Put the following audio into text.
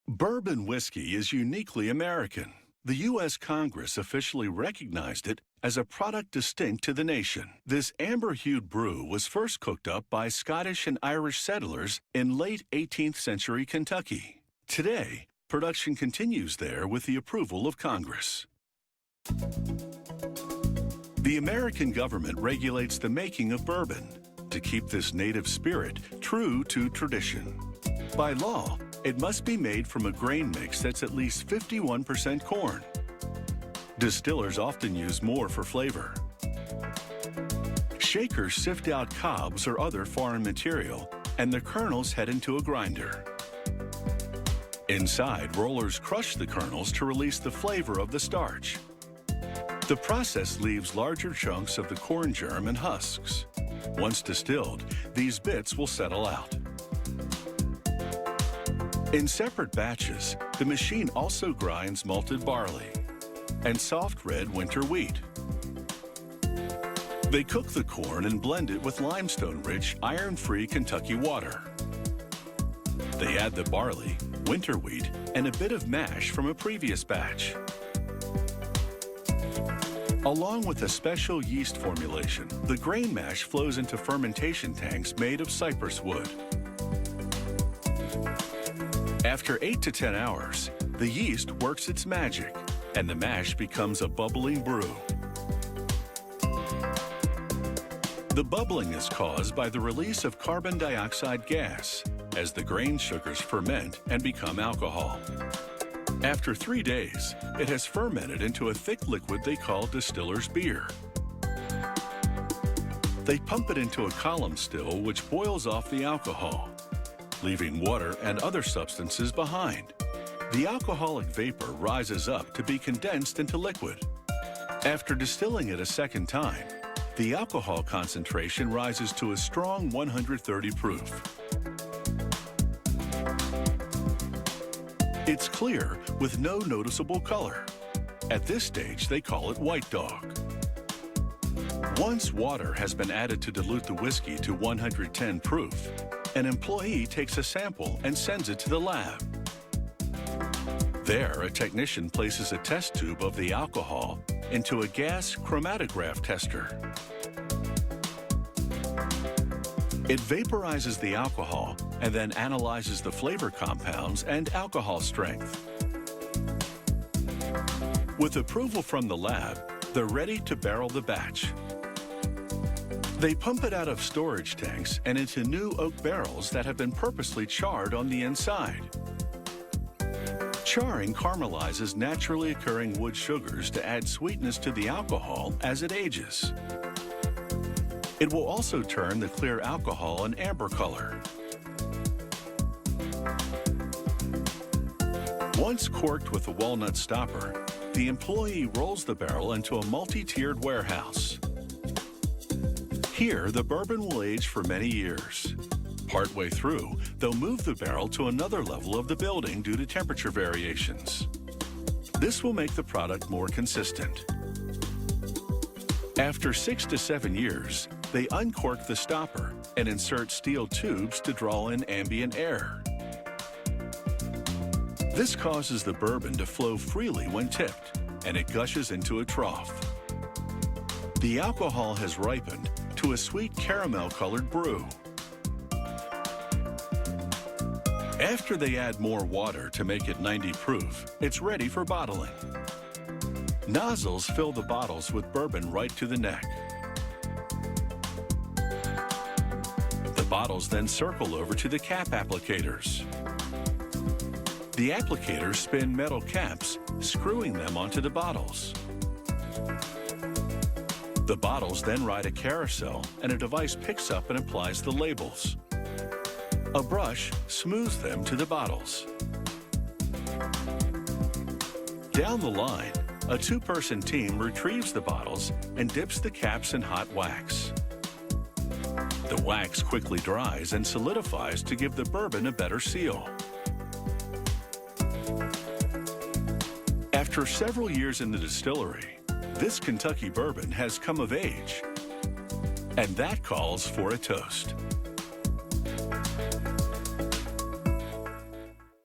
Bourbon whiskey is uniquely American. The U.S. Congress officially recognized it as a product distinct to the nation. This amber-hued brew was first cooked up by Scottish and Irish settlers in late 18th century Kentucky. Today, production continues there with the approval of Congress. The American government regulates the making of bourbon to keep this native spirit true to tradition. By law, it must be made from a grain mix that's at least 51% corn. Distillers often use more for flavor. Shakers sift out cobs or other foreign material, and the kernels head into a grinder. Inside, rollers crush the kernels to release the flavor of the starch. The process leaves larger chunks of the corn germ and husks. Once distilled, these bits will settle out. In separate batches, the machine also grinds malted barley and soft red winter wheat. They cook the corn and blend it with limestone-rich, iron-free Kentucky water. They add the barley, winter wheat, and a bit of mash from a previous batch. Along with a special yeast formulation, the grain mash flows into fermentation tanks made of cypress wood. After 8 to 10 hours, the yeast works its magic, and the mash becomes a bubbling brew. The bubbling is caused by the release of carbon dioxide gas as the grain sugars ferment and become alcohol. After 3 days, it has fermented into a thick liquid they call distiller's beer. They pump it into a column still which boils off the alcohol, leaving water and other substances behind. The alcoholic vapor rises up to be condensed into liquid. After distilling it a second time, the alcohol concentration rises to a strong 130 proof. It's clear with no noticeable color. At this stage, they call it white dog. Once water has been added to dilute the whiskey to 110 proof, an employee takes a sample and sends it to the lab. There, a technician places a test tube of the alcohol into a gas chromatograph tester. It vaporizes the alcohol and then analyzes the flavor compounds and alcohol strength. With approval from the lab, they're ready to barrel the batch. They pump it out of storage tanks and into new oak barrels that have been purposely charred on the inside. Charring caramelizes naturally occurring wood sugars to add sweetness to the alcohol as it ages. It will also turn the clear alcohol an amber color. Once corked with a walnut stopper, the employee rolls the barrel into a multi-tiered warehouse. Here, the bourbon will age for many years. Partway through, they'll move the barrel to another level of the building due to temperature variations. This will make the product more consistent. After 6 to 7 years, they uncork the stopper and insert steel tubes to draw in ambient air. This causes the bourbon to flow freely when tipped, and it gushes into a trough. The alcohol has ripened to a sweet caramel-colored brew. After they add more water to make it 90 proof, it's ready for bottling. Nozzles fill the bottles with bourbon right to the neck. The bottles then circle over to the cap applicators. The applicators spin metal caps, screwing them onto the bottles. The bottles then ride a carousel, and a device picks up and applies the labels. A brush smooths them to the bottles. Down the line, a two-person team retrieves the bottles and dips the caps in hot wax. The wax quickly dries and solidifies to give the bourbon a better seal. After several years in the distillery, this Kentucky bourbon has come of age. And that calls for a toast.